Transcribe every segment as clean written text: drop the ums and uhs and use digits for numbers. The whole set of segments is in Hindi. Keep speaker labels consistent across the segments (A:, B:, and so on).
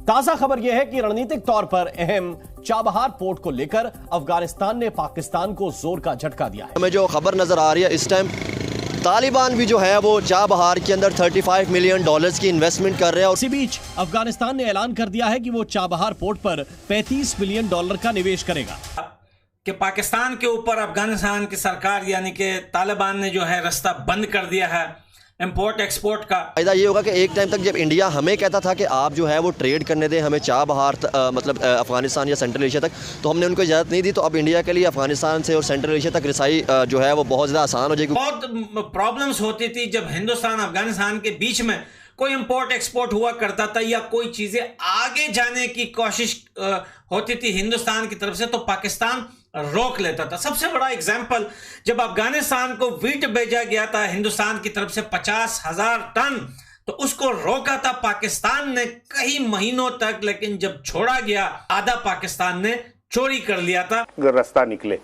A: ताजा खबर यह है कि रणनीतिक तौर पर अहम चाबहार पोर्ट को लेकर अफगानिस्तान ने पाकिस्तान को जोर का झटका दिया है।
B: हमें जो खबर नजर आ रही है इस टाइम तालिबान भी जो है वो चाबहार के अंदर $35 मिलियन की इन्वेस्टमेंट कर रहे हैं।
A: इसी बीच अफगानिस्तान ने ऐलान कर दिया है कि वो चाबहार पोर्ट पर $35 मिलियन का निवेश करेगा।
C: कि पाकिस्तान के ऊपर अफगानिस्तान की सरकार यानी कि तालिबान ने जो है रास्ता बंद कर दिया है इंपोर्ट एक्सपोर्ट का।
B: फायदा ये होगा कि एक टाइम तक जब इंडिया हमें कहता था कि आप जो है वो ट्रेड करने दें हमें चाबहार मतलब अफगानिस्तान या सेंट्रल एशिया तक, तो हमने उनको इजाज़त नहीं दी। तो अब इंडिया के लिए अफगानिस्तान से और सेंट्रल एशिया तक रिसाई जो है वो बहुत ज़्यादा आसान हो जाएगी।
C: बहुत प्रॉब्लम्स होती थी जब हिंदुस्तान अफगानिस्तान के बीच में कोई इंपोर्ट एक्सपोर्ट हुआ करता था या कोई चीज़ें आगे जाने की कोशिश होती थी हिंदुस्तान की तरफ से, तो पाकिस्तान रोक लेता था। सबसे बड़ा एग्जाम्पल जब अफगानिस्तान को वीट भेजा गया था हिंदुस्तान की तरफ से 50,000 टन, तो उसको रोका था पाकिस्तान ने कई महीनों तक, लेकिन जब छोड़ा गया आधा पाकिस्तान ने चोरी कर लिया था।
D: अगर रास्ता निकले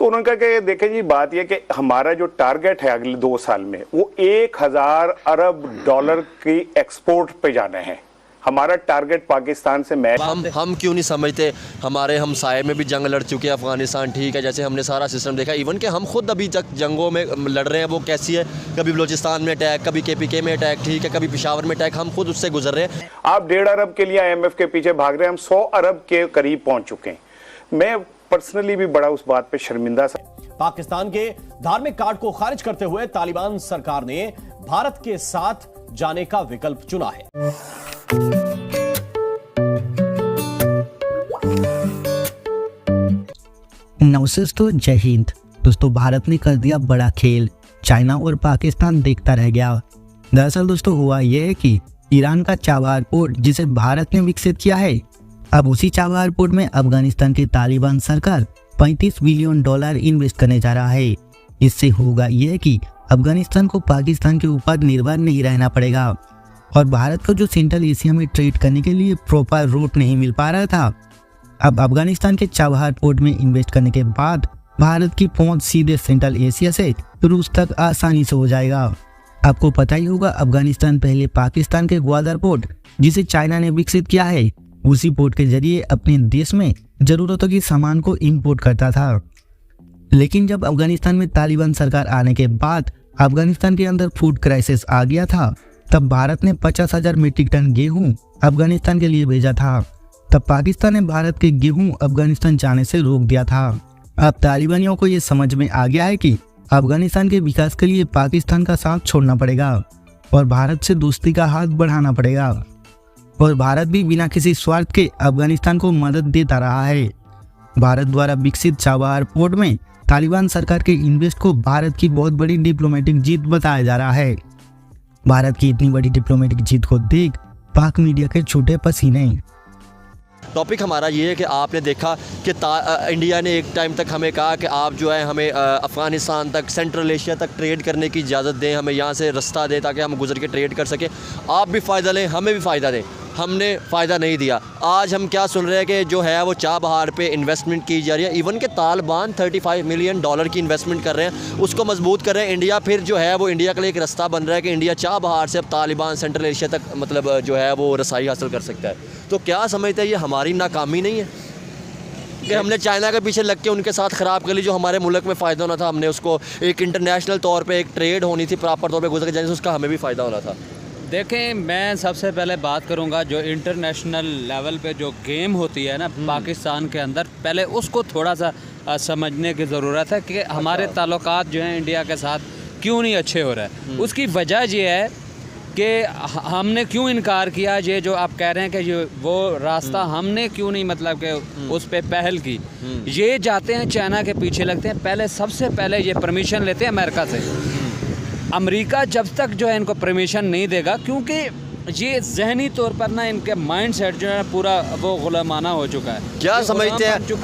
D: तो उन्होंने कहा कि देखें जी बात यह कि हमारा जो टारगेट है अगले 2 साल में वो 1000 अरब डॉलर की एक्सपोर्ट पे जाना है। हमारा टारगेट पाकिस्तान से मैच
B: हम क्यों नहीं समझते, हमारे हमसाये में भी जंग लड़ चुके हैं अफगानिस्तान, ठीक है, जैसे हमने सारा सिस्टम देखा। इवन कि हम खुद अभी तक जंगों में लड़ रहे हैं, वो कैसी है, कभी बलोचिस्तान में अटैक, कभी KPK में अटैक, ठीक है, कभी पेशावर में अटैक, हम खुद उससे गुजर रहे हैं।
D: आप 1.5 अरब के लिए IMF के पीछे भाग रहे हैं, हम 100 अरब के करीब पहुंच चुके हैं। मैं पर्सनली भी बड़ा उस बात पे शर्मिंदा था।
A: पाकिस्तान के धार्मिक कार्ड को खारिज करते हुए तालिबान सरकार ने भारत के साथ जाने का विकल्प चुना है।
E: नमस्ते, जय हिंद। दोस्तों, भारत ने कर दिया बड़ा खेल, चाइना और पाकिस्तान देखता रह गया। दरअसल दोस्तों हुआ यह है कि ईरान का चाबहार पोर्ट जिसे भारत ने विकसित किया है, अब उसी चाबहार पोर्ट में अफगानिस्तान की तालिबान सरकार $35 बिलियन इन्वेस्ट करने जा रहा है। इससे होगा यह कि अफगानिस्तान को पाकिस्तान के ऊपर निर्भर नहीं रहना पड़ेगा और भारत को जो सेंट्रल एशिया में ट्रेड करने के लिए प्रॉपर रूट नहीं मिल पा रहा था, अब अफगानिस्तान के चाबहार पोर्ट में इन्वेस्ट करने के बाद भारत की पहुंच सीधे सेंट्रल एशिया से रूस तक आसानी से हो जाएगा। आपको पता ही होगा अफगानिस्तान पहले पाकिस्तान के ग्वादर पोर्ट जिसे चाइना ने विकसित किया है, उसी पोर्ट के जरिए अपने देश में जरूरतों की सामान को इंपोर्ट करता था। लेकिन जब अफगानिस्तान में तालिबान सरकार आने के बाद अफगानिस्तान के अंदर फूड क्राइसिस आ गया था, तब भारत ने 50,000 मीट्रिक टन गेहूं अफगानिस्तान के लिए भेजा था। तब पाकिस्तान ने भारत के गेहूं अफगानिस्तान जाने से रोक दिया था। अब तालिबानियों को ये समझ में आ गया है कि अफगानिस्तान के विकास के लिए पाकिस्तान का साथ छोड़ना पड़ेगा और भारत से दोस्ती का हाथ बढ़ाना पड़ेगा। और भारत भी बिना किसी स्वार्थ के अफगानिस्तान को मदद देता रहा है। भारत द्वारा विकसित चाबहार पोर्ट में तालिबान सरकार के इन्वेस्ट को भारत की बहुत बड़ी डिप्लोमेटिक जीत बताया जा रहा है। भारत की इतनी बड़ी डिप्लोमेटिक जीत को देख पाक मीडिया के छूटे पसीने।
B: टॉपिक हमारा ये है कि आपने देखा कि इंडिया ने एक टाइम तक हमें कहा कि आप जो है हमें अफ़गानिस्तान तक, सेंट्रल एशिया तक ट्रेड करने की इजाज़त दें, हमें यहाँ से रास्ता दें ताकि हम गुजर के ट्रेड कर सकें, आप भी फ़ायदा लें, हमें भी फ़ायदा दें। हमने फ़ायदा नहीं दिया। आज हम क्या सुन रहे हैं कि जो है वो चाबहार पे इन्वेस्टमेंट की जा रही है। इवन के तालिबान $35 मिलियन की इन्वेस्टमेंट कर रहे हैं, उसको मजबूत कर रहे हैं। इंडिया फिर जो है वो इंडिया के लिए एक रास्ता बन रहा है कि इंडिया चाबहार से अब तालिबान सेंट्रल एशिया तक मतलब जो है वो रसाई हासिल कर सकता है। तो क्या समझते हैं ये हमारी नाकामी नहीं है कि हमने चाइना के पीछे लग के उनके साथ ख़राब कर ली? जो हमारे मुल्क में फ़ायदा होना था, हमने उसको एक इंटरनेशनल तौर पे एक ट्रेड होनी थी प्रॉपर तौर पे गुजर के जाने से, उसका हमें भी फ़ायदा होना था।
F: देखें, मैं सबसे पहले बात करूंगा जो इंटरनेशनल लेवल पे जो गेम होती है ना पाकिस्तान के अंदर, पहले उसको थोड़ा सा समझने की ज़रूरत है कि हमारे ताल्लुकात जो हैं इंडिया के साथ क्यों नहीं अच्छे हो रहे हैं। उसकी वजह ये है कि हमने क्यों इनकार किया, ये जो आप कह रहे हैं कि ये वो रास्ता हमने क्यों नहीं मतलब कि उस पर पहल की। ये जाते हैं चाइना के पीछे लगते हैं, पहले सबसे पहले ये परमिशन लेते हैं अमेरिका से। अमेरिका जब तक जो है इनको परमिशन नहीं देगा, क्योंकि ये जहनी तौर पर ना इनके माइंड सेट जो है पूरा वो गुलामाना हो चुका है।
B: क्या समझते हैं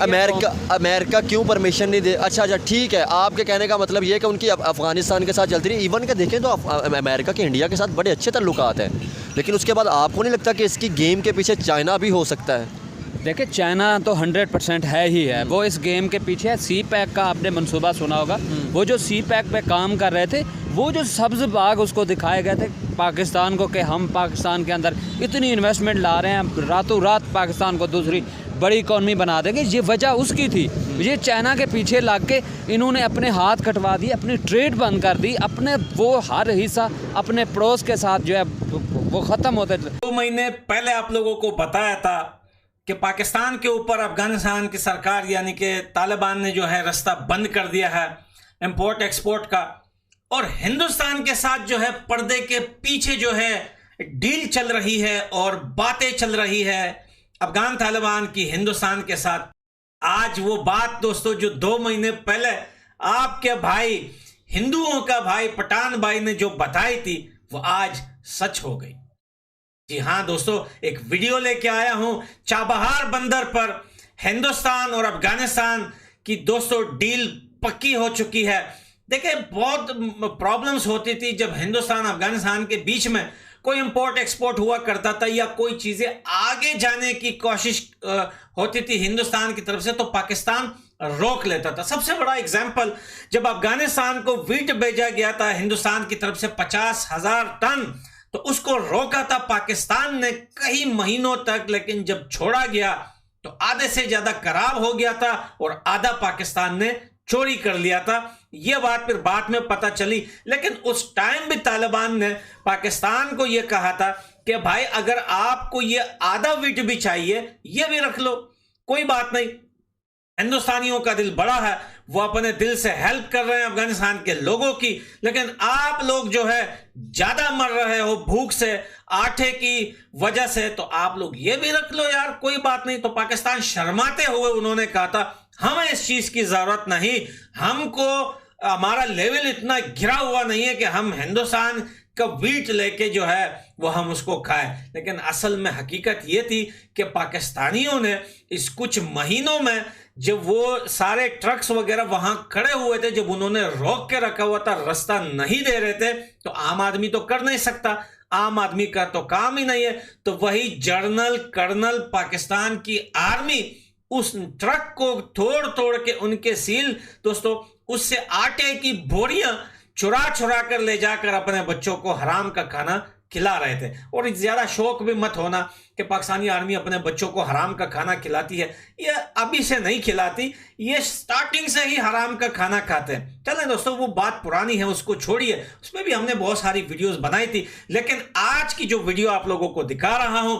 B: अमेरिका क्यों परमिशन नहीं दे? अच्छा ठीक है, आपके कहने का मतलब ये है कि उनकी अफगानिस्तान के साथ चलती रही। इवन के देखें तो अमेरिका के इंडिया के साथ बड़े अच्छे ताल्लुकात हैं, लेकिन उसके बाद आपको नहीं लगता कि इसकी गेम के पीछे चाइना भी हो सकता है?
F: देखिए चाइना तो 100% है ही है, वो इस गेम के पीछे है। सी पैक का आपने मंसूबा सुना होगा, वो जो सी पैक पे काम कर रहे थे, वो जो सब्ज़ बाग उसको दिखाए गए थे पाकिस्तान को कि हम पाकिस्तान के अंदर इतनी इन्वेस्टमेंट ला रहे हैं, रातों रात पाकिस्तान को दूसरी बड़ी इकॉनमी बना देंगे, ये वजह उसकी थी। ये चाइना के पीछे लग के इन्होंने अपने हाथ कटवा दिए, अपनी ट्रेड बंद कर दी, अपने वो हर हिस्सा अपने पड़ोस के साथ जो है वो ख़त्म होते।
C: 2 महीने पहले आप लोगों को बताया था कि पाकिस्तान के ऊपर अफगानिस्तान की सरकार यानी कि तालिबान ने जो है रास्ता बंद कर दिया है इंपोर्ट एक्सपोर्ट का, और हिंदुस्तान के साथ जो है पर्दे के पीछे जो है डील चल रही है और बातें चल रही है अफगान तालिबान की हिंदुस्तान के साथ। आज वो बात दोस्तों जो 2 महीने पहले आपके भाई हिंदुओं का भाई पठान भाई ने जो बताई थी वो आज सच हो गई। जी हाँ दोस्तों, एक वीडियो लेके आया हूं चाबहार बंदर पर हिंदुस्तान और अफगानिस्तान की दोस्तों डील पक्की हो चुकी है। देखिए बहुत प्रॉब्लम्स होती थी जब हिंदुस्तान अफगानिस्तान के बीच में कोई इंपोर्ट एक्सपोर्ट हुआ करता था या कोई चीजें आगे जाने की कोशिश होती थी हिंदुस्तान की तरफ से, तो पाकिस्तान रोक लेता था। सबसे बड़ा एग्जाम्पल, जब अफगानिस्तान को वीट भेजा गया था हिंदुस्तान की तरफ से 50,000 टन, तो उसको रोका था पाकिस्तान ने कई महीनों तक, लेकिन जब छोड़ा गया तो आधे से ज्यादा खराब हो गया था और आधा पाकिस्तान ने चोरी कर लिया था। यह बात फिर बाद में पता चली, लेकिन उस टाइम भी तालिबान ने पाकिस्तान को यह कहा था कि भाई अगर आपको यह आधा वीट भी चाहिए यह भी रख लो, कोई बात नहीं। हिंदुस्तानियों का दिल बड़ा है, वो अपने दिल से हेल्प कर रहे हैं अफगानिस्तान के लोगों की, लेकिन आप लोग जो है ज्यादा मर रहे हो भूख से, आटे की वजह से, तो आप लोग ये भी रख लो यार, कोई बात नहीं। तो पाकिस्तान शर्माते हुए उन्होंने कहा था हमें इस चीज की जरूरत नहीं, हमको हमारा लेवल इतना गिरा हुआ नहीं है कि हम हिंदुस्तान का वीट लेके जो है वो हम उसको खाएं। लेकिन असल में हकीकत ये थी कि पाकिस्तानियों ने इस कुछ महीनों में जब वो सारे ट्रक्स वगैरह वहां खड़े हुए थे, जब उन्होंने रोक के रखा हुआ था, रास्ता नहीं दे रहे थे, तो आम आदमी तो कर नहीं सकता, आम आदमी का तो काम ही नहीं है। तो वही जनरल कर्नल पाकिस्तान की आर्मी उस ट्रक को तोड़ तोड़ के उनके सील दोस्तों उससे आटे की बोरियां चुरा चुरा कर ले जाकर अपने बच्चों को हराम का खाना खिला रहे थे। और ज्यादा शौक भी मत होना कि पाकिस्तानी आर्मी अपने बच्चों को हराम का खाना खिलाती है, ये अभी से नहीं खिलाती, ये स्टार्टिंग से ही हराम का खाना खाते हैं। चलें दोस्तों, वो बात पुरानी है, उसको छोड़िए, उसमें भी हमने बहुत सारी वीडियोस बनाई थी। लेकिन आज की जो वीडियो आप लोगों को दिखा रहा हूं,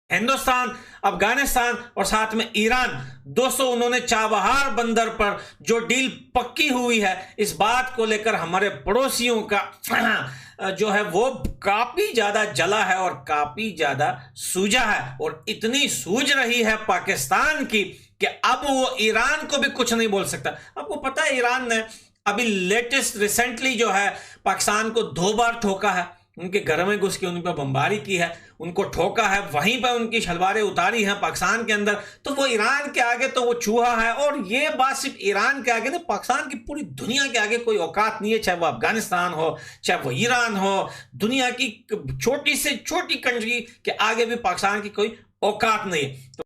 C: हिंदुस्तान, अफगानिस्तान और साथ में ईरान, दोस्तों उन्होंने चाबहार बंदर पर जो डील पक्की हुई है, इस बात को लेकर हमारे पड़ोसियों का जो है वो काफी ज्यादा जला है और काफी ज्यादा सूझा है। और इतनी सूझ रही है पाकिस्तान की कि अब वो ईरान को भी कुछ नहीं बोल सकता। आपको पता है ईरान ने अभी लेटेस्ट रिसेंटली जो है पाकिस्तान को 2 बार ठोका है, उनके घर में घुस के उन पर बमबारी की है, उनको ठोका है, वहीं पर उनकी शलवारें उतारी हैं पाकिस्तान के अंदर। तो वो ईरान के आगे तो वो चूहा है, और ये बात सिर्फ ईरान के आगे नहीं, पाकिस्तान की पूरी दुनिया के आगे कोई औकात नहीं है, चाहे वो अफगानिस्तान हो, चाहे वो ईरान हो, दुनिया की छोटी से छोटी कंट्री के आगे भी पाकिस्तान की कोई औकात नहीं है।